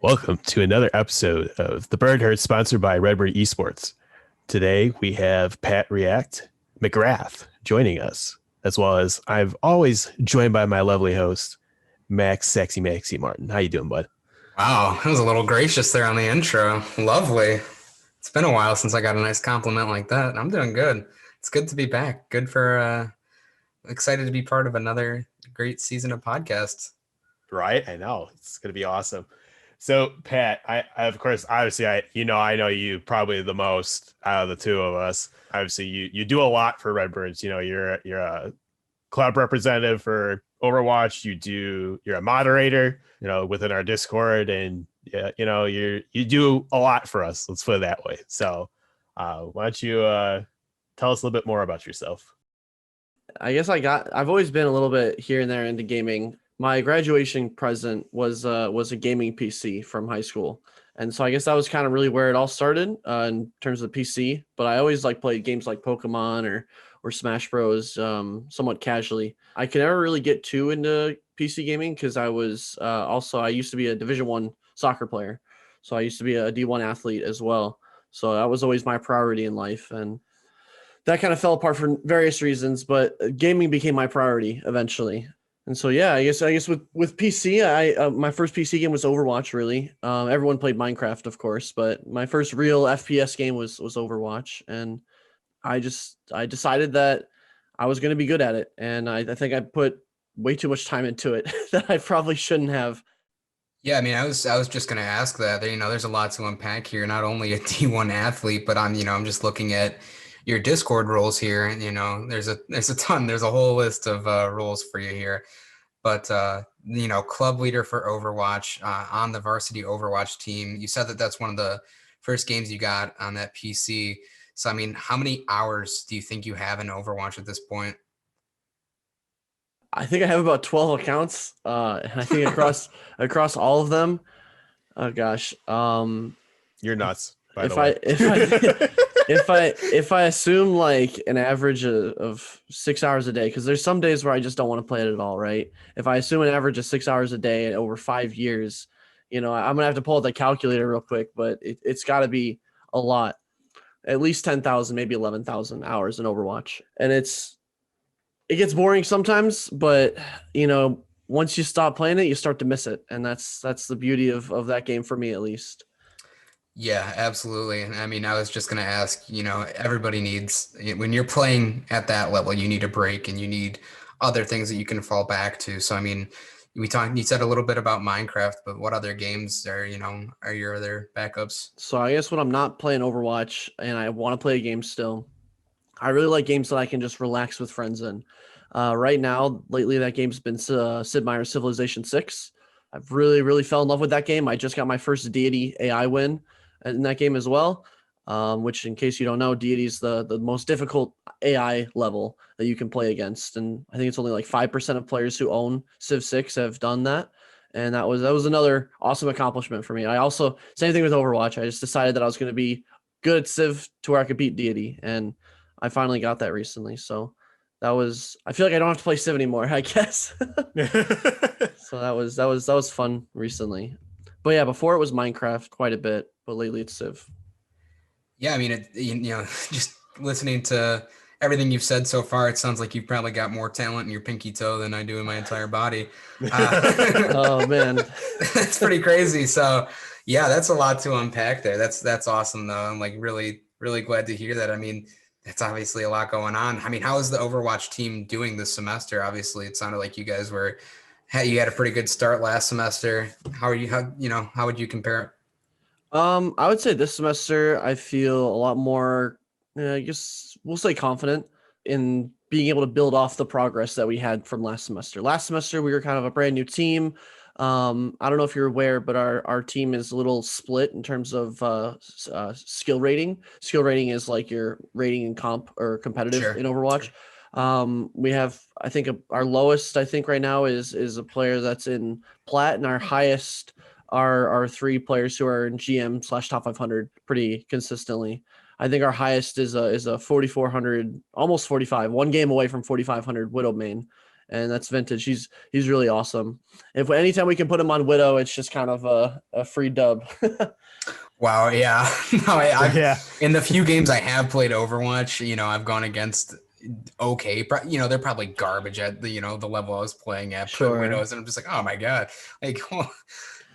Welcome to another episode of The Bird Herd, sponsored by Redbird Esports. Today we have Pat React McGrath joining us, as well as I've always joined by my lovely host, Max Sexy Maxi Martin. How you doing, bud? Wow, that was a little gracious there on the intro. Lovely. It's been a while since I got a nice compliment like that. I'm doing good. It's good to be back. Good for excited to be part of another great season of podcasts. Right? I know. It's going to be awesome. So, Pat, I of course, obviously, I know you probably the most out of the two of us. Obviously, you do a lot for Redbirds. You're a club representative for Overwatch. You're a moderator, within our Discord, and yeah, you do a lot for us. Let's put it that way. So, why don't you tell us a little bit more about yourself? I've always been a little bit here and there into gaming. My graduation present was a gaming PC from high school. And so I guess that was kind of really where it all started in terms of PC. But I always played games like Pokemon or Smash Bros. Somewhat casually. I could never really get too into PC gaming because I used to be a Division 1 soccer player, so I used to be a D1 athlete as well. So that was always my priority in life, and that kind of fell apart for various reasons. But gaming became my priority eventually. And so, yeah, I guess with PC, my first PC game was Overwatch. Really, everyone played Minecraft, of course, but my first real FPS game was Overwatch, and I decided that I was going to be good at it, and I think I put way too much time into it that I probably shouldn't have. Yeah, I mean, I was just gonna ask that. There's a lot to unpack here. Not only a D1 athlete, but I'm just looking at your Discord roles here, and there's a ton. There's a whole list of roles for you here. But club leader for Overwatch on the Varsity Overwatch team. You said that that's one of the first games you got on that PC. So I mean, how many hours do you think you have in Overwatch at this point? I think I have about 12 accounts, and I think across all of them. Oh gosh, You're nuts, by the if I way. if I if I assume like an average of 6 hours a day, because there's some days where I just don't want to play it at all, right? If I assume an average of 6 hours a day over 5 years, I'm gonna have to pull out the calculator real quick, but it's got to be a lot, at least 10,000, maybe 11,000 hours in Overwatch, and it gets boring sometimes, but once you stop playing it, you start to miss it, and that's the beauty of that game for me, at least. Yeah, absolutely. And I mean, I was just going to ask, everybody needs, when you're playing at that level, you need a break and you need other things that you can fall back to. So, I mean, you said a little bit about Minecraft, but what other games are your other backups? So I guess when I'm not playing Overwatch and I want to play a game still, I really like games that I can just relax with friends in. Right now, lately, that game's been Sid Meier's Civilization 6. I've really, really fell in love with that game. I just got my first Deity AI win in that game as well, which, in case you don't know, Deity is the most difficult AI level that you can play against. And I think it's only like 5% of players who own Civ 6 have done that. And that was another awesome accomplishment for me. I also, same thing with Overwatch. I just decided that I was going to be good at Civ to where I could beat Deity. And I finally got that recently. So I feel like I don't have to play Civ anymore, I guess. So that was fun recently. But yeah, before it was Minecraft quite a bit, but lately it's Civ. Yeah, I mean, just listening to everything you've said so far, it sounds like you've probably got more talent in your pinky toe than I do in my entire body. Oh man. That's pretty crazy. So, yeah, that's a lot to unpack there. That's awesome though. I'm like really, really glad to hear that. I mean, that's obviously a lot going on. I mean, how is the Overwatch team doing this semester? Obviously, it sounded like you had a pretty good start last semester. How are you? How would you compare it? I would say this semester I feel a lot more, I guess we'll say confident in being able to build off the progress that we had from last semester. Last semester we were kind of a brand new team. I don't know if you're aware, but our team is a little split in terms of skill rating. Skill rating is like your rating in comp or competitive Sure. in Overwatch. We have, I think, our lowest, I think, right now is a player that's in plat, and our highest are three players who are in GM slash top 500 pretty consistently. I think our highest is a 4,400, almost 45, one game away from 4,500 Widow main. and that's vintage. He's really awesome. If anytime we can put him on Widow, it's just kind of a free dub. Wow, yeah. No, Yeah. in the few games I have played Overwatch, I've gone against okay, they're probably garbage at the the level I was playing at. But Sure. Widows, and I'm just like, oh my god, like, well,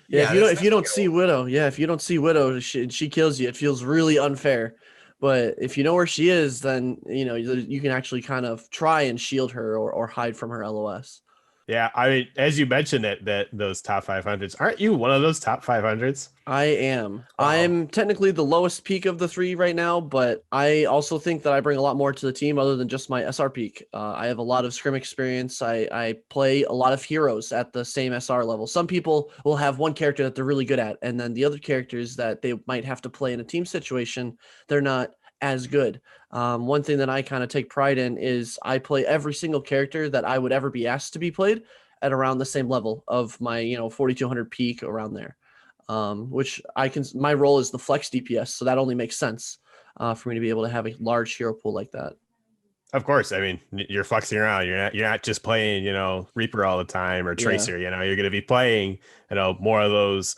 Yeah, yeah. if you don't see Widow, if you don't see Widow, she kills you. It feels really unfair. But if you know where she is, then you can actually kind of try and shield her or hide from her LOS. Yeah, I mean, as you mentioned that those top 500s, aren't you one of those top 500s? I am. Wow. I'm technically the lowest peak of the three right now, but I also think that I bring a lot more to the team other than just my SR peak. I have a lot of scrim experience. I play a lot of heroes at the same SR level. Some people will have one character that they're really good at, and then the other characters that they might have to play in a team situation, they're not as good. One thing that I kind of take pride in is I play every single character that I would ever be asked to be played at around the same level of my 4200 peak, around there. Which my role is the flex DPS, so that only makes sense for me to be able to have a large hero pool like that. Of course, I mean, you're flexing around. You're not just playing, Reaper all the time or Tracer. You're going to be playing, more of those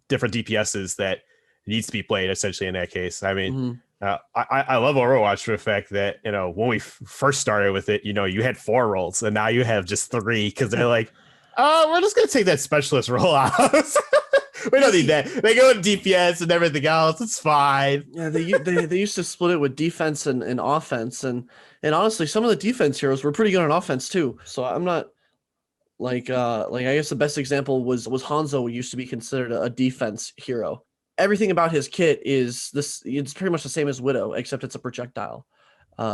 different DPSs that needs to be played. Essentially, in that case, I mean, I love Overwatch for the fact that when we first started with it, you had 4 roles, and now you have just 3 because they're like, oh, we're just going to take that specialist role out. We don't need that. They go in DPS and everything else. It's fine. Yeah, they used to split it with defense and offense, and honestly, some of the defense heroes were pretty good on offense too. So I'm not like I guess the best example was Hanzo, who used to be considered a defense hero. Everything about his kit is this. It's pretty much the same as Widow, except it's a projectile.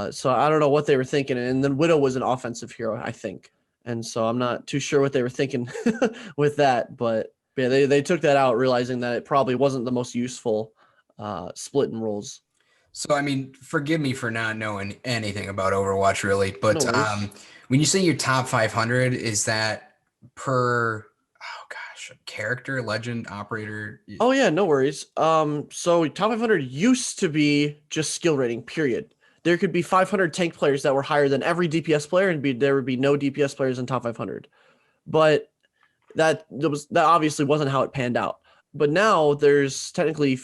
So I don't know what they were thinking. And then Widow was an offensive hero, I think, and so I'm not too sure what they were thinking with that, but. Yeah, they took that out, realizing that it probably wasn't the most useful split in roles. So, I mean, forgive me for not knowing anything about Overwatch, really, but No when you say your top 500, is that per, character, legend, operator? Oh, yeah, no worries. So top 500 used to be just skill rating, period. There could be 500 tank players that were higher than every DPS player, and there would be no DPS players in top 500. But that obviously wasn't how it panned out. But now there's technically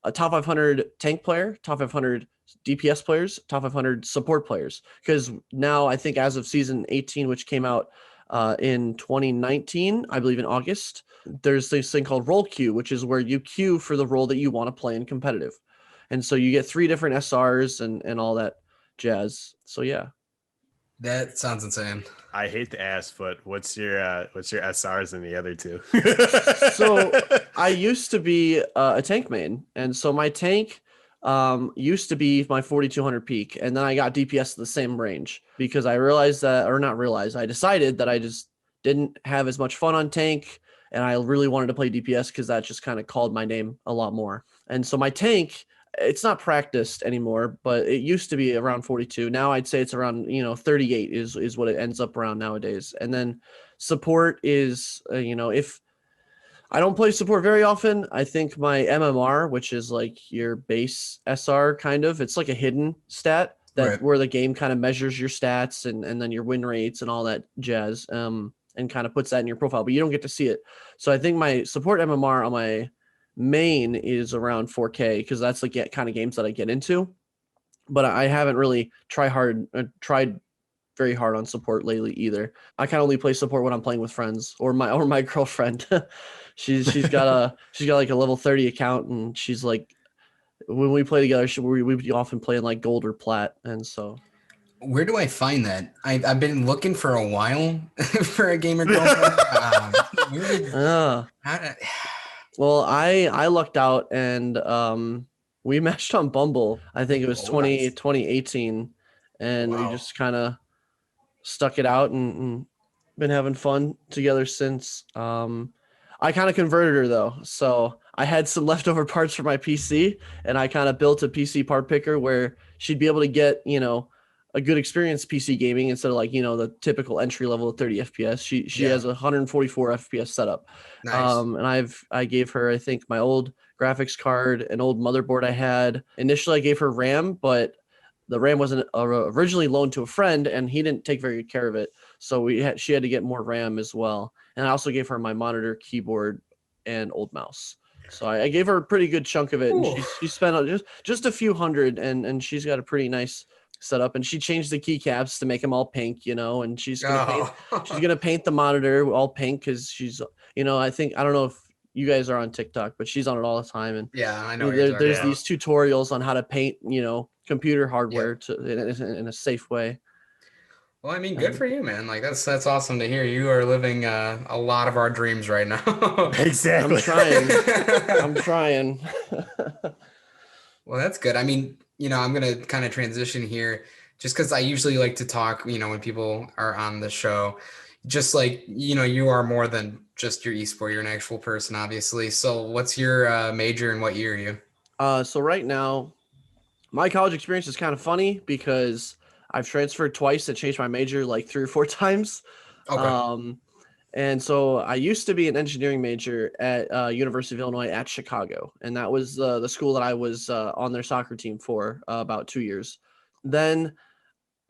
a top 500 tank player, top 500 DPS players, top 500 support players. Because now I think as of season 18, which came out in 2019, I believe in August, there's this thing called role queue, which is where you queue for the role that you want to play in competitive. And so you get 3 different SRs and all that jazz. So yeah. That sounds insane. I hate to ask, but what's your SRs in the other 2? So I used to be a tank main, and so my tank used to be my 4200 peak, and then I got DPS the same range because I I decided that I just didn't have as much fun on tank, and I really wanted to play DPS because that just kind of called my name a lot more. And so my tank, it's not practiced anymore, but it used to be around 42. Now I'd say it's around 38 is what it ends up around nowadays. And then support is if I don't play support very often, I think my MMR, which is like your base SR kind of, it's like a hidden stat that where the game kind of measures your stats and then your win rates and all that jazz, and kind of puts that in your profile, but you don't get to see it. So I think my support MMR on my main is around 4K because that's the kind of games that I get into, but I haven't really tried very hard on support lately either. I kind of only play support when I'm playing with friends or my girlfriend. she's got like a level 30 account, and she's like, when we play together, we often play in like gold or plat. And so where do I find that? I've been looking for a while for a gamer girlfriend. Well, I lucked out, and we matched on Bumble. I think it was 2018, and we just kind of stuck it out and been having fun together since. I kind of converted her though, so I had some leftover parts for my PC, and I kind of built a PC part picker where she'd be able to get a good experience PC gaming instead of like the typical entry level of 30 FPS. She has a 144 FPS setup. Nice. And I gave her, I think, my old graphics card, an old motherboard I had. Initially I gave her RAM, but the RAM wasn't originally loaned to a friend, and he didn't take very good care of it. So she had to get more RAM as well. And I also gave her my monitor, keyboard, and old mouse. So I gave her a pretty good chunk of it, and she spent just a few hundred, and she's got a pretty nice setup. And she changed the keycaps to make them all pink, and she's gonna paint the monitor all pink because she's, I don't know if you guys are on TikTok, but she's on it all the time. And yeah, I know. There's these tutorials on how to paint, computer hardware in a safe way. Well, I mean, good for you, man. Like that's awesome to hear. You are living a lot of our dreams right now. Exactly. I'm trying. Well, that's good. I mean, I'm gonna kind of transition here, just because I usually like to talk, when people are on the show, just like you are more than just your esport. You're an actual person, obviously. So, what's your major and what year are you? So right now, my college experience is kind of funny because I've transferred twice and changed my major like 3 or 4 times. Okay. And so I used to be an engineering major at University of Illinois at Chicago. And that was the school that I was on their soccer team for about 2 years. Then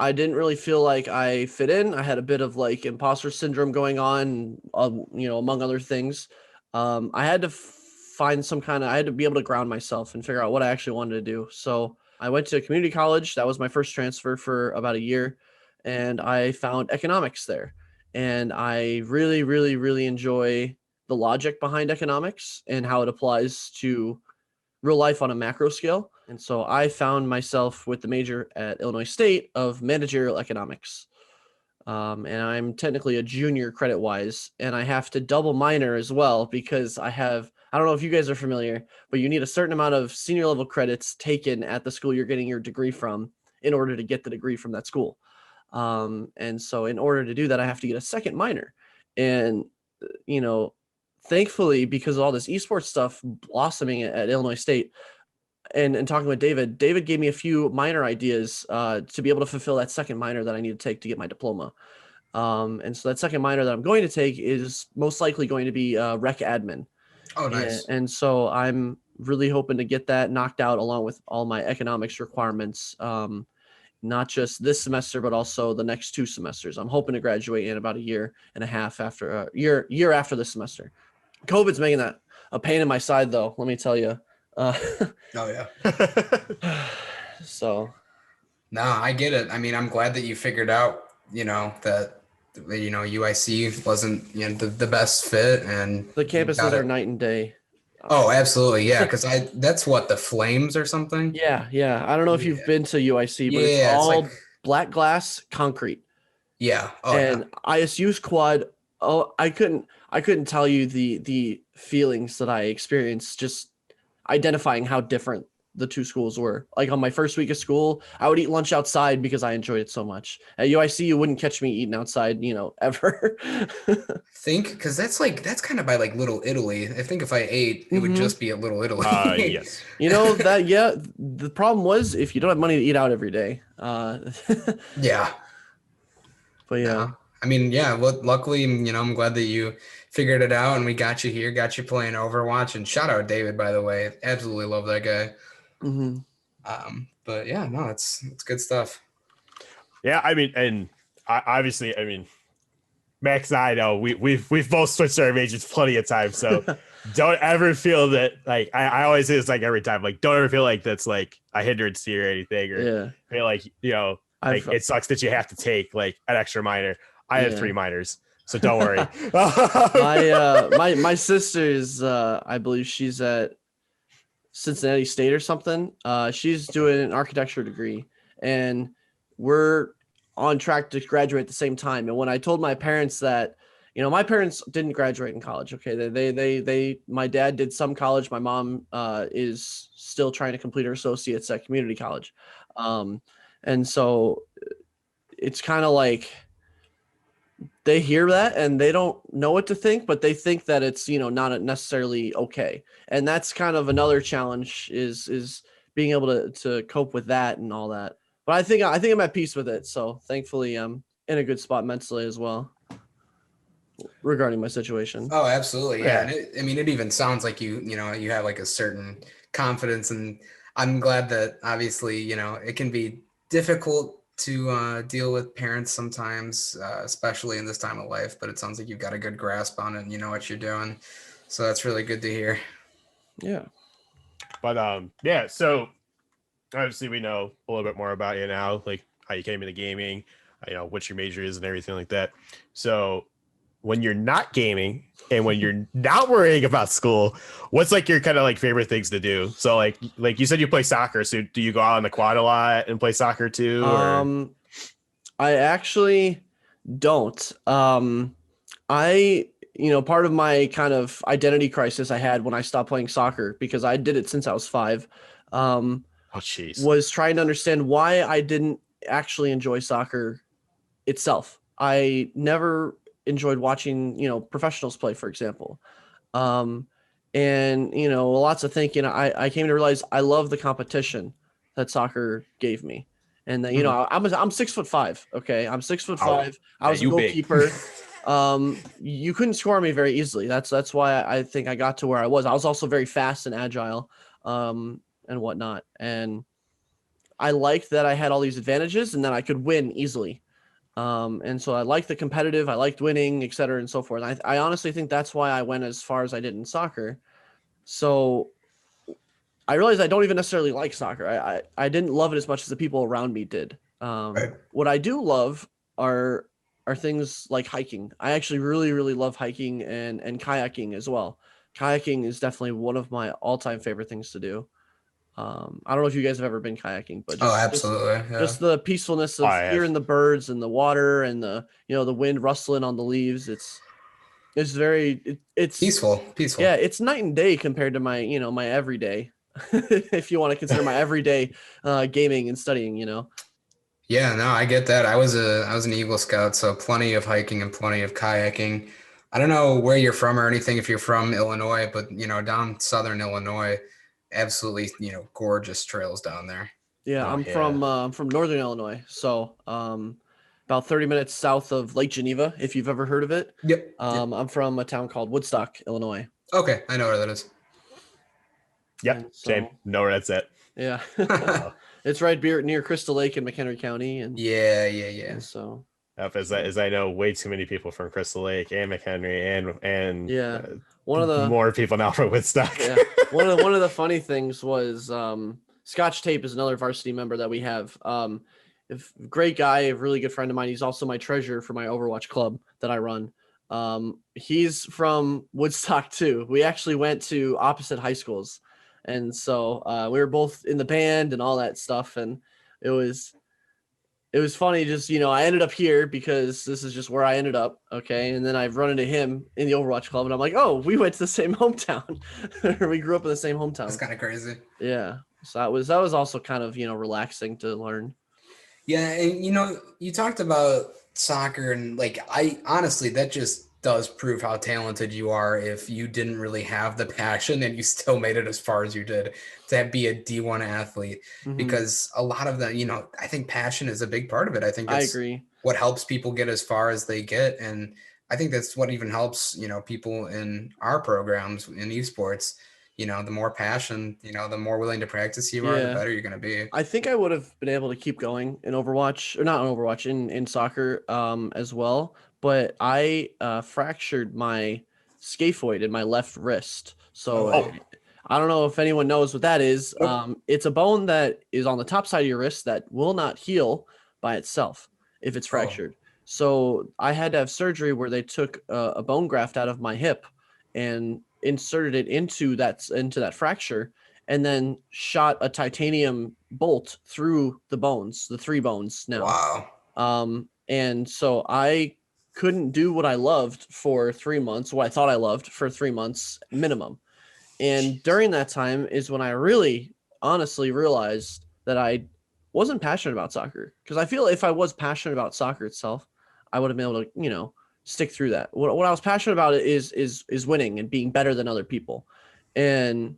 I didn't really feel like I fit in. I had a bit of like imposter syndrome going on, among other things. I had to I had to be able to ground myself and figure out what I actually wanted to do. So I went to community college. That was my first transfer for about a year. And I found economics there. And I really, really, really enjoy the logic behind economics and how it applies to real life on a macro scale. And so I found myself with the major at Illinois State of managerial economics. And I'm technically a junior credit wise, and I have to double minor as well because I don't know if you guys are familiar, but you need a certain amount of senior level credits taken at the school you're getting your degree from in order to get the degree from that school. And so in order to do that, I have to get a second minor. And, thankfully, because of all this esports stuff blossoming at Illinois State, and talking with David gave me a few minor ideas to be able to fulfill that second minor that I need to take to get my diploma. And so that second minor that I'm going to take is most likely going to be rec admin. Oh, nice. And so I'm really hoping to get that knocked out along with all my economics requirements, not just this semester, but also the next 2 semesters. I'm hoping to graduate in about a year and a half after year after this semester. COVID's making that a pain in my side, though. Let me tell you. Oh yeah. So. No, I get it. I mean, I'm glad that you figured out, that UIC wasn't the best fit, and the campuses are night and day. Oh, absolutely, yeah. Because that's what, the Flames or something. Yeah. I don't know if you've been to UIC, but it's all like black glass concrete. Yeah. And ISU's quad. Oh, I couldn't tell you the feelings that I experienced just identifying how different the 2 schools were. Like on my first week of school, I would eat lunch outside because I enjoyed it so much. At UIC, you wouldn't catch me eating outside, ever. Because that's kind of by like Little Italy. I think if I ate, it would just be at Little Italy. Yes. The problem was if you don't have money to eat out every day. Yeah. But yeah. I mean, yeah, luckily, I'm glad that you figured it out and we got you here, got you playing Overwatch. And shout out David, by the way. Absolutely love that guy. Mm-hmm. But yeah, no, it's good stuff. Yeah, I mean, and obviously, Max and I know we've both switched our majors plenty of times, so don't ever feel that, like, I always say this like every time, like, don't ever feel like that's like a hindrance to you or anything, or feel like it sucks that you have to take like an extra minor. I have 3 minors, so don't worry. My sister's I believe she's at Cincinnati State or something. She's doing an architecture degree, and we're on track to graduate at the same time. And when I told my parents that, my parents didn't graduate in college. Okay, they my dad did some college. My mom is still trying to complete her associates at community college, and so it's kind of like they hear that and they don't know what to think, but they think that it's, not necessarily okay. And that's kind of another challenge is being able to cope with that and all that. But I think I'm at peace with it. So thankfully I'm in a good spot mentally as well regarding my situation. Oh, absolutely. Yeah. And it even sounds like you have like a certain confidence, and I'm glad that obviously, it can be difficult to deal with parents sometimes, especially in this time of life, but it sounds like you've got a good grasp on it and you know what you're doing. So that's really good to hear. Yeah. But yeah, so obviously we know a little bit more about you now, like how you came into gaming, what your major is and everything like that. So when you're not gaming and when you're not worrying about school, what's like your kind of like favorite things to do? So like you said you play soccer, so do you go out on the quad a lot and play soccer too? Or I actually don't. Part of my kind of identity crisis I had when I stopped playing soccer, because I did it since I was 5, oh jeez. was trying to understand why I didn't actually enjoy soccer itself. I never enjoyed watching, professionals play, for example. And, lots of thinking, I came to realize I love the competition that soccer gave me. And that, I'm 6'5". Okay. I'm 6'5". I was a goalkeeper. You couldn't score me very easily. That's why I think I got to where I was. I was also very fast and agile, and whatnot. And I liked that I had all these advantages and that I could win easily. And so I liked the competitive, I liked winning, et cetera, and so forth. I honestly think that's why I went as far as I did in soccer. So I realized I don't even necessarily like soccer. I didn't love it as much as the people around me did. Right. What I do love are things like hiking. I actually really, really love hiking and kayaking as well. Kayaking is definitely one of my all-time favorite things to do. I don't know if you guys have ever been kayaking, but Oh, absolutely. Yeah. just the peacefulness of hearing the birds and the water and the wind rustling on the leaves. It's very it's Peaceful. Yeah, it's night and day compared to my my everyday, if you want to consider my everyday gaming and studying. Yeah, no, I get that. I was an Eagle Scout, so plenty of hiking and plenty of kayaking. I don't know where you're from or anything if you're from Illinois, but down southern Illinois, absolutely, gorgeous trails down there. Yeah, Oh, I'm from northern Illinois, so about 30 minutes south of Lake Geneva, if you've ever heard of it. Yep. I'm from a town called Woodstock, Illinois. Okay, I know where that is. Yep, same. Know where that's at. Yeah. It's right near Crystal Lake in McHenry County, and Yeah. and so As I know way too many people from Crystal Lake and McHenry and yeah, one of the more people now from Woodstock. Yeah, one of the funny things was Scotch Tape is another varsity member that we have. Great guy, a really good friend of mine. He's also my treasurer for my Overwatch club that I run. He's from Woodstock too. We actually went to opposite high schools, and so we were both in the band and all that stuff. And it was funny. Just I ended up here because this is just where I ended up. Okay, and then I've run into him in the Overwatch club, and I'm like, oh, we went to the same hometown. We grew up in the same hometown. That's kind of crazy. Yeah, so that was also kind of relaxing to learn. Yeah, and you talked about soccer, and like I honestly, that just does prove how talented you are if you didn't really have the passion and you still made it as far as you did to be a D1 athlete. Mhm. Because a lot of that, I think passion is a big part of it. I think I that's agree. what helps people get as far as they get. And I think that's what even helps, people in our programs in esports. The more passion, the more willing to practice you are, the Yeah. better you're going to be. I think I would have been able to keep going in Overwatch, or not in Overwatch, in soccer as well. But I fractured my scaphoid in my left wrist. So I don't know if anyone knows what that is. It's a bone that is on the top side of your wrist that will not heal by itself if it's fractured. So I had to have surgery where they took a bone graft out of my hip and inserted it into that fracture, and then shot a titanium bolt through the bones, the 3 bones now. Wow. And so I couldn't do what I loved for 3 months, what I thought I loved for 3 months minimum. And during that time is when I really honestly realized that I wasn't passionate about soccer, because I feel if I was passionate about soccer itself, I would have been able to, stick through that. What I was passionate about is winning and being better than other people. And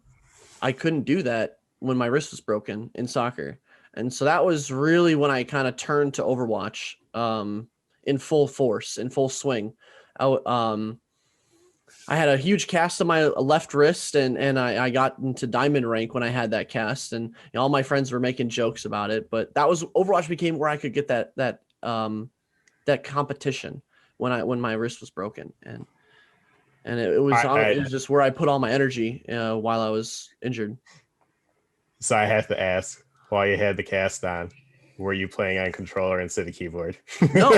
I couldn't do that when my wrist was broken in soccer. And so that was really when I kind of turned to Overwatch in full force, in full swing. I had a huge cast on my left wrist, and I got into diamond rank when I had that cast, and all my friends were making jokes about it. But that was Overwatch became where I could get that competition when my wrist was broken, and it was just where I put all my energy while I was injured. So I have to ask, while you had the cast on, were you playing on controller instead of keyboard? No.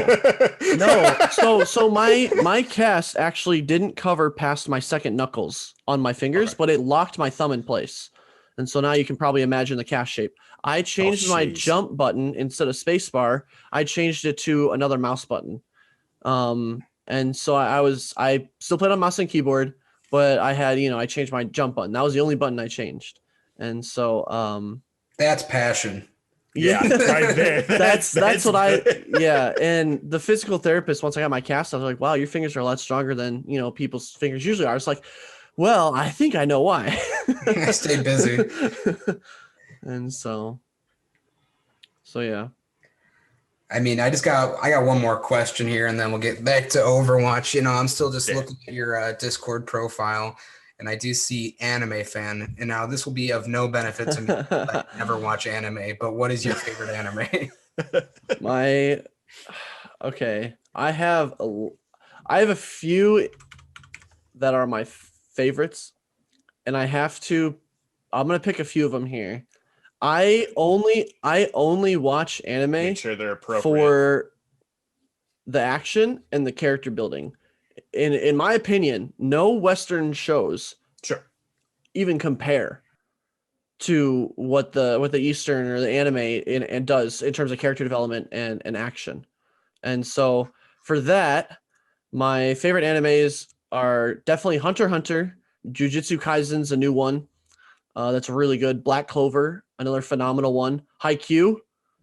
So my cast actually didn't cover past my second knuckles on my fingers, but it locked my thumb in place. And so now you can probably imagine the cast shape. I changed my jump button instead of spacebar. I changed it to another mouse button. And so I still played on mouse and keyboard, but I had, I changed my jump button. That was the only button I changed. And so that's passion. Yeah, right there. That's and the physical therapist, once I got my cast, I was like, wow, your fingers are a lot stronger than people's fingers usually are. It's like, well, I think I know why. I stay busy. And so yeah. I mean, I got one more question here, and then we'll get back to Overwatch. I'm still just looking at your Discord profile, and I do see anime fan. And now this will be of no benefit to me. I never watch anime, but what is your favorite anime? I have a few that are my favorites, and I'm gonna pick a few of them here. I only watch anime. Make sure they're appropriate for the action and the character building. In my opinion, no Western shows even compare to what the Eastern or the anime does in terms of character development and action. And so for that, my favorite animes are definitely Hunter x Hunter. Jujutsu Kaisen's a new one. That's really good. Black Clover, another phenomenal one. Haikyuu,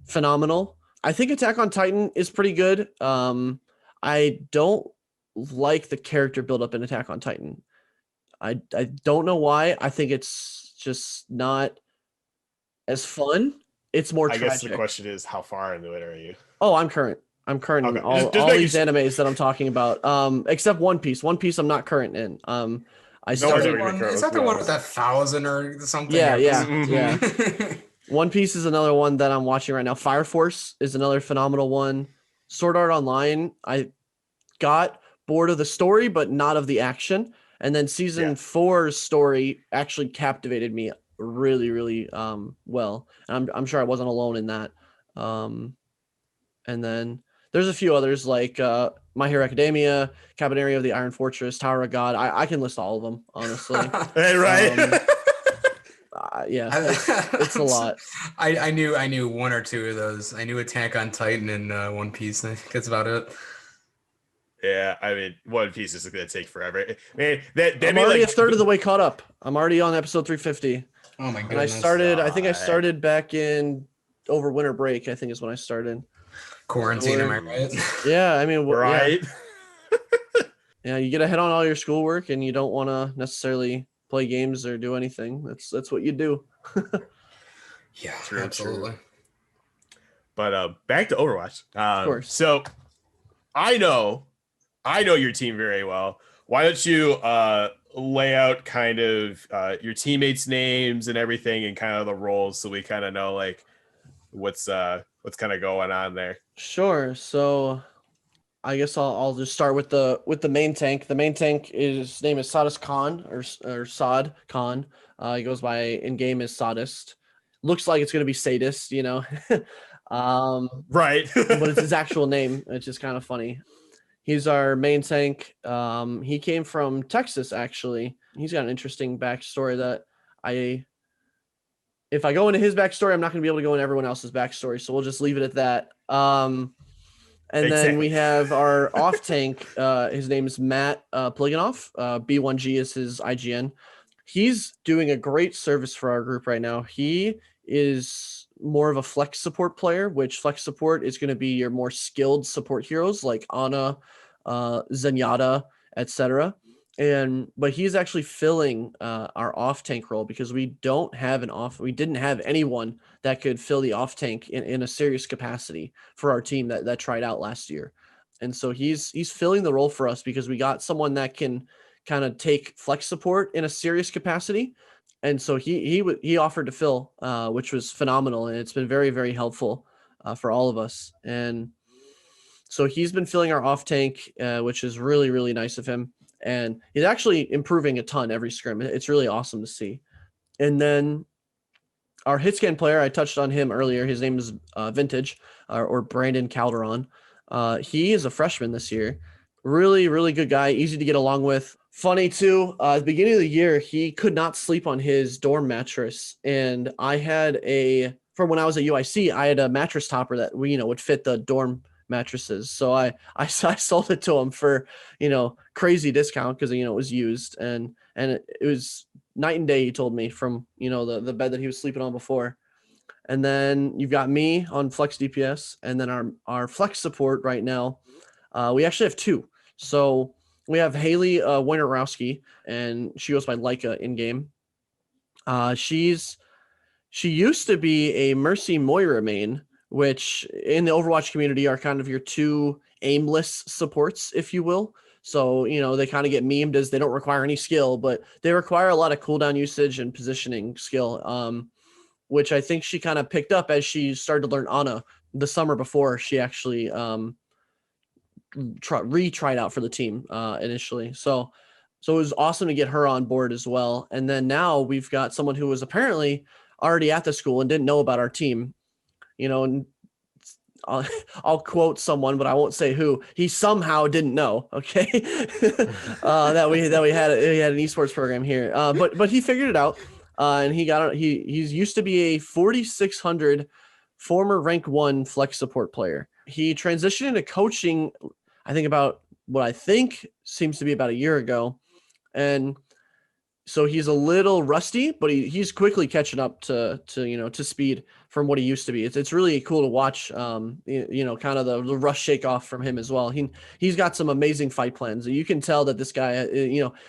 phenomenal. I think Attack on Titan is pretty good. I don't like the character buildup in Attack on Titan. I don't know why. I think it's just not as fun. It's more tragic. I guess the question is, how far into it are you? Oh, I'm current. I'm current in all these animes that I'm talking about. Except One Piece. One Piece I'm not current in. Is that the one with 1,000 or something? Yeah. One Piece is another one that I'm watching right now. Fire Force is another phenomenal one. Sword Art Online, I got bored of the story, but not of the action. And then season 4's story actually captivated me really, really well. And I'm sure I wasn't alone in that. And then there's a few others like My Hero Academia, Cabaneri of the Iron Fortress, Tower of God. I can list all of them, honestly. Hey, right. It's a lot. I knew one or two of those. I knew Attack on Titan and One Piece. I think that's about it. Yeah, I mean, One Piece is going to take forever. Man, I'm already a third of the way caught up. I'm already on episode 350. Oh my goodness! And I think I started back in over winter break. I think is when I started. Quarantine, am I right? Yeah, I mean, right. Yeah, you get ahead on all your schoolwork, and you don't want to necessarily play games or do anything. That's what you do. Yeah, absolutely. But back to Overwatch. Of course. So I know your team very well. Why don't you lay out kind of your teammates' names and everything, and kind of the roles, so we kind of know like what's kind of going on there. Sure. So I guess I'll just start with the main tank. The main tank his name is Sadist Khan or Sad Khan. He goes by in game as Sadist. Looks like it's gonna be Sadist, right. But it's his actual name. It's just kind of funny. He's our main tank. He came from Texas, actually. He's got an interesting backstory that if I go into his backstory, I'm not going to be able to go into everyone else's backstory. So we'll just leave it at that. And then we have our off tank. His name is Matt Pliganov. B1G is his IGN. He's doing a great service for our group right now. He is more of a flex support player, which flex support is going to be your more skilled support heroes like Ana, Zenyatta, etc. But he's actually filling our off tank role because we didn't have anyone that could fill the off tank in a serious capacity for our team that tried out last year. And so he's filling the role for us because we got someone that can kind of take flex support in a serious capacity. And so he offered to fill, which was phenomenal. And it's been very, very helpful for all of us. And so he's been filling our off tank, which is really, really nice of him. And he's actually improving a ton every scrim. It's really awesome to see. And then our hit scan player, I touched on him earlier. His name is Vintage or Brandon Calderon. He is a freshman this year. Really, really good guy. Easy to get along with. Funny too. At the beginning of the year, he could not sleep on his dorm mattress. And I had from when I was at UIC, I had a mattress topper that would fit the dorm mattresses. So I sold it to him for, crazy discount because, it was used. And it was night and day, he told me, from, the bed that he was sleeping on before. And then you've got me on Flex DPS, and then our Flex support right now. We actually have two. So we have Haley Wojnarowski, and she goes by Leica in game. She used to be a Mercy Moira main, which in the Overwatch community are kind of your two aimless supports, if you will. So, they kind of get memed as they don't require any skill, but they require a lot of cooldown usage and positioning skill, which I think she kind of picked up as she started to learn Ana the summer before she actually tried out for the team initially. So it was awesome to get her on board as well. And then now we've got someone who was apparently already at the school and didn't know about our team, and I'll quote someone, but I won't say who. He somehow didn't know, okay, that we had an esports program here, but he figured it out, and he's used to be a 4,600 former rank 1 flex support player. He transitioned into coaching, I think about what I think seems to be about a year ago, and so he's a little rusty, but he's quickly catching up to speed from what he used to be. It's really cool to watch, kind of the rush shake off from him as well. He's got some amazing fight plans. You can tell that this guy,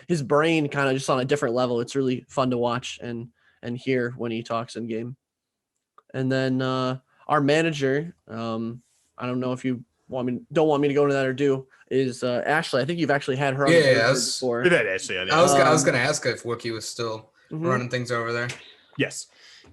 his brain kind of just on a different level. It's really fun to watch and hear when he talks in game. And then our manager, I don't know if you don't want me to go into that or do, is Ashley. I think you've actually had her on before. We've had Ashley on. I was gonna ask if Wookie was still running things over there. Yes.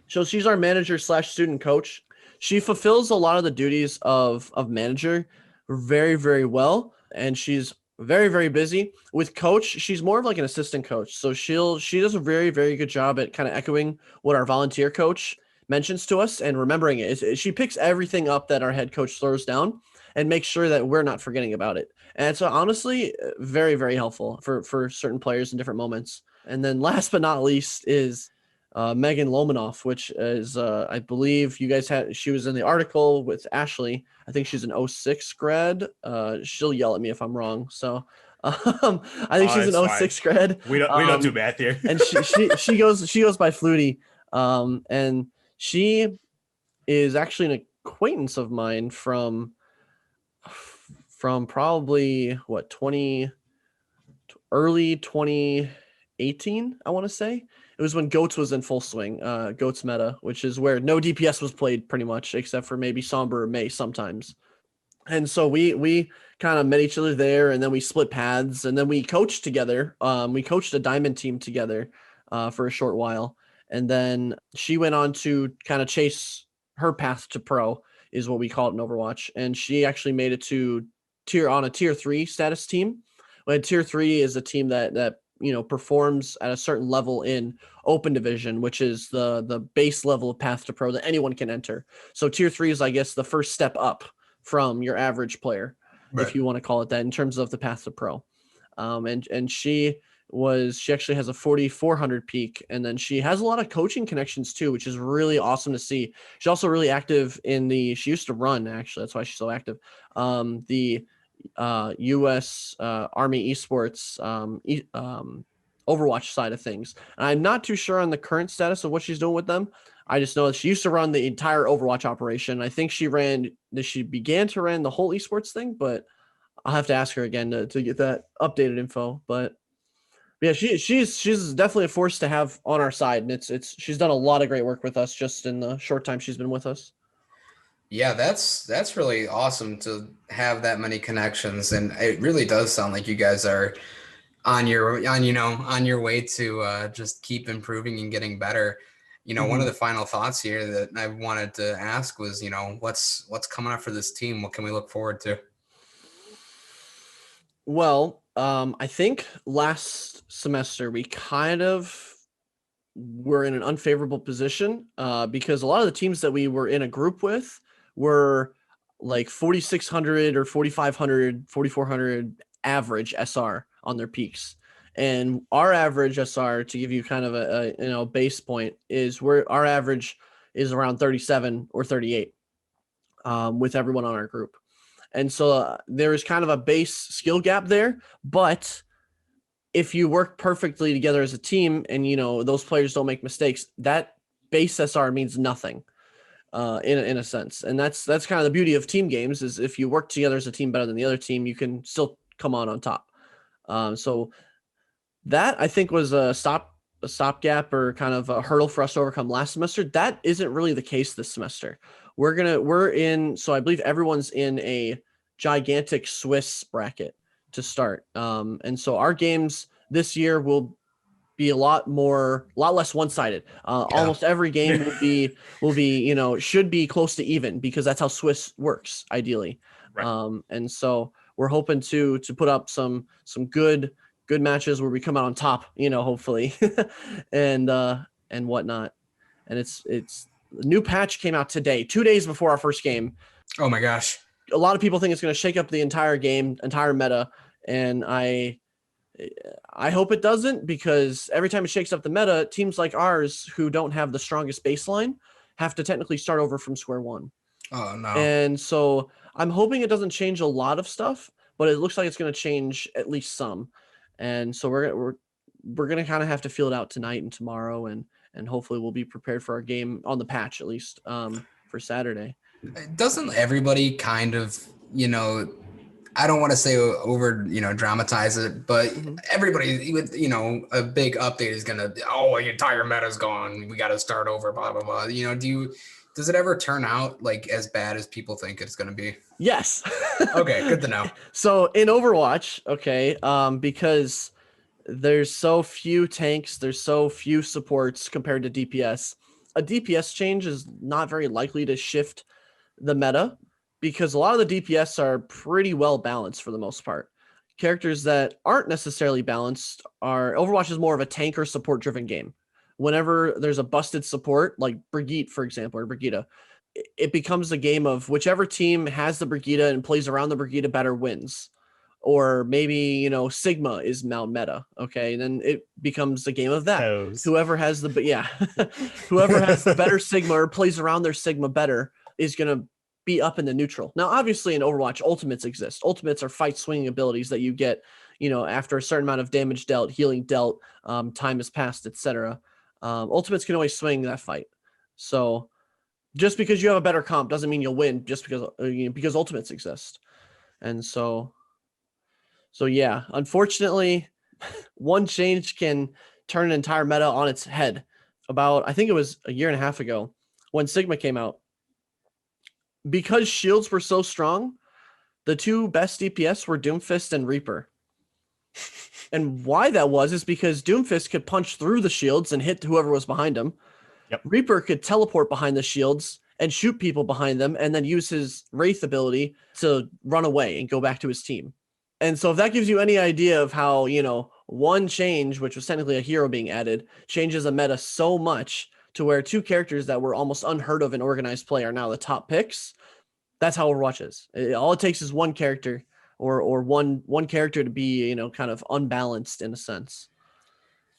So she's our manager / student coach. She fulfills a lot of the duties of manager very, very well, and she's very, very busy. With coach, she's more of like an assistant coach. So she does a very, very good job at kind of echoing what our volunteer coach mentions to us and remembering it. She picks everything up that our head coach throws down and makes sure that we're not forgetting about it. And so honestly, very, very helpful for certain players in different moments. And then last but not least is Megan Lomanoff, which is, I believe you guys she was in the article with Ashley. I think she's an 06 grad. She'll yell at me if I'm wrong. So I think she's an 06 grad. We don't do math here. And she goes by Flutie. And she is actually an acquaintance of mine from probably early 2018, I want to say. It was when Goats was in full swing, Goats Meta, which is where no DPS was played pretty much, except for maybe Somber or May sometimes. And so we kind of met each other there, and then we split paths, and then we coached together. We coached a diamond team together for a short while. And then she went on to kind of chase her path to pro, is what we call it in Overwatch. And she actually made it to on a tier 3 status team. When tier 3 is a team that performs at a certain level in open division, which is the base level of path to pro that anyone can enter. So tier 3 is, I guess, the first step up from your average player, right, if you want to call it that, in terms of the path to pro. And she actually has a 4,400 peak, and then she has a lot of coaching connections too, which is really awesome to see. She's also really active she used to run, actually, that's why she's so active, the US Army esports Overwatch side of things. And I'm not too sure on the current status of what she's doing with them. I just know that she used to run the entire Overwatch operation. I think she began to run the whole esports thing, but I'll have to ask her again to get that updated info. But yeah, she's definitely a force to have on our side, and she's done a lot of great work with us just in the short time she's been with us. Yeah, that's really awesome to have that many connections, and it really does sound like you guys are on your way to just keep improving and getting better. One of the final thoughts here that I wanted to ask was, what's coming up for this team? What can we look forward to? Well, I think last semester we kind of were in an unfavorable position because a lot of the teams that we were in a group with were like 4,600 or 4,500, 4,400 average SR on their peaks. And our average SR, to give you kind of a base point, is where our average is around 37 or 38 with everyone on our group. And so there is kind of a base skill gap there, but if you work perfectly together as a team and those players don't make mistakes, that base SR means nothing in a sense. And that's kind of the beauty of team games, is if you work together as a team better than the other team, you can still come on top. So that, I think, was a stopgap or kind of a hurdle for us to overcome last semester. That isn't really the case this semester. So I believe everyone's in a gigantic Swiss bracket to start. And so our games this year will be a lot less one-sided. Almost every game will be, should be close to even, because that's how Swiss works ideally. Right. And so we're hoping to put up some good matches where we come out on top, hopefully, and whatnot. And it's the new patch came out today, 2 days before our first game. Oh my gosh. A lot of people think it's going to shake up the entire game, entire meta. And I hope it doesn't, because every time it shakes up the meta, teams like ours who don't have the strongest baseline have to technically start over from square one. Oh no. And so I'm hoping it doesn't change a lot of stuff, but it looks like it's going to change at least some. And so we're going to kind of have to feel it out tonight and tomorrow, and hopefully we'll be prepared for our game on the patch, at least for Saturday. Doesn't everybody kind of, I don't want to say over, dramatize it, but everybody with, a big update is going to, the entire meta's gone, we got to start over, blah, blah, blah. Does it ever turn out like as bad as people think it's going to be? Yes. Okay, good to know. So in Overwatch, because there's so few tanks, there's so few supports compared to DPS, a DPS change is not very likely to shift the meta, because a lot of the DPS are pretty well balanced for the most part. Characters that aren't necessarily balanced Overwatch is more of a tanker support driven game. Whenever there's a busted support, like Brigitte, for example, or Brigitte, it becomes a game of whichever team has the Brigitte and plays around the Brigitte better wins. Or maybe, Sigma is Mount Meta. Okay. And then it becomes a game of that. Whoever has whoever has the better Sigma or plays around their Sigma better is going to be up in the neutral. Now, obviously in Overwatch, ultimates exist. Ultimates are fight swinging abilities that you get, after a certain amount of damage dealt, healing dealt, time has passed, etc. Ultimates can always swing that fight. So just because you have a better comp doesn't mean you'll win, just because ultimates exist. And so yeah, unfortunately, one change can turn an entire meta on its head. I think it was a year and a half ago when Sigma came out, because shields were so strong, the two best DPS were Doomfist and Reaper. And why that was is because Doomfist could punch through the shields and hit whoever was behind him. Yep. Reaper could teleport behind the shields and shoot people behind them, and then use his Wraith ability to run away and go back to his team. And so if that gives you any idea of how, one change, which was technically a hero being added, changes a meta so much to where two characters that were almost unheard of in organized play are now the top picks, that's how Overwatch is. All it takes is one character or one character to be, kind of unbalanced in a sense.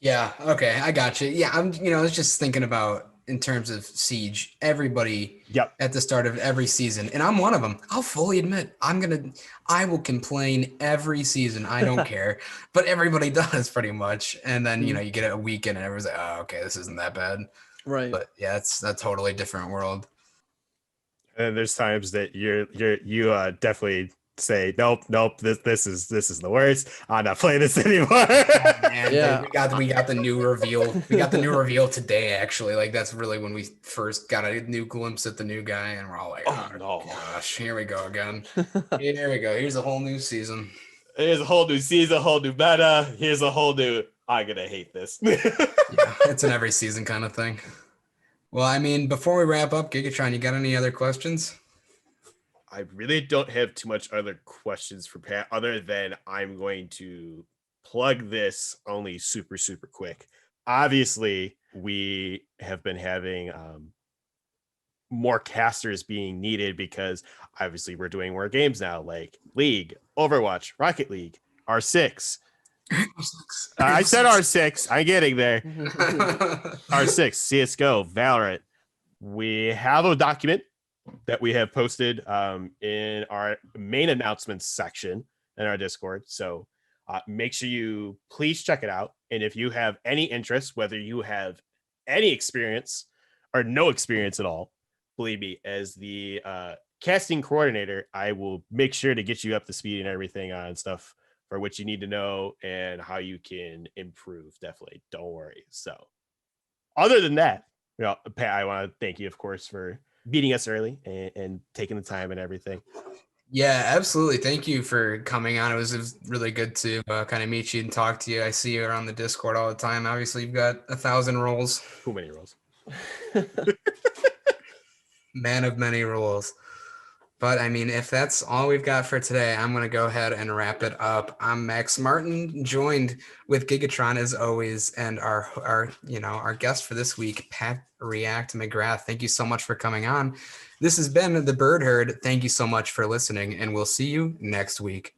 Yeah. Okay. I got you. Yeah. I was just thinking about, in terms of Siege, everybody at the start of every season, and I'm one of them. I'll fully admit I will complain every season. I don't care, but everybody does pretty much. And then, you get a weekend and everyone's like, oh, okay, this isn't that bad. Right. But yeah, it's a totally different world. And there's times that you definitely say, nope, this is the worst. I'm not playing this anymore. Oh, man, yeah, we got the new reveal. We got the new reveal today, actually. Like, that's really when we first got a new glimpse at the new guy, and we're all like, oh no, gosh, here we go again. Here we go. Here's a whole new season. Here's a whole new season, a whole new meta. Here's a whole new. I'm gonna hate this. Yeah, it's an every season kind of thing. Well, I mean, before we wrap up, Gigatron, you got any other questions? I really don't have too much other questions for Pat, other than I'm going to plug this only super, super quick. Obviously, we have been having more casters being needed because obviously we're doing more games now, like League, Overwatch, Rocket League, R6. I said R6. I'm getting there. R6, CSGO, Valorant. We have a document that we have posted in our main announcements section in our Discord. So make sure you please check it out. And if you have any interest, whether you have any experience or no experience at all, believe me, as the casting coordinator, I will make sure to get you up to speed and everything on stuff for what you need to know and how you can improve. Definitely. Don't worry. So other than that, Pat, I want to thank you, of course, for beating us early and taking the time and everything. Yeah, absolutely. Thank you for coming on. It was really good to kind of meet you and talk to you. I see you around the Discord all the time. Obviously, you've got 1,000 roles. Too many roles. Man of many roles. But I mean, if that's all we've got for today, I'm going to go ahead and wrap it up. I'm Max Martin, joined with Gigatron as always, and our guest for this week, Pat React McGrath. Thank you so much for coming on. This has been the Bird Herd. Thank you so much for listening, and we'll see you next week.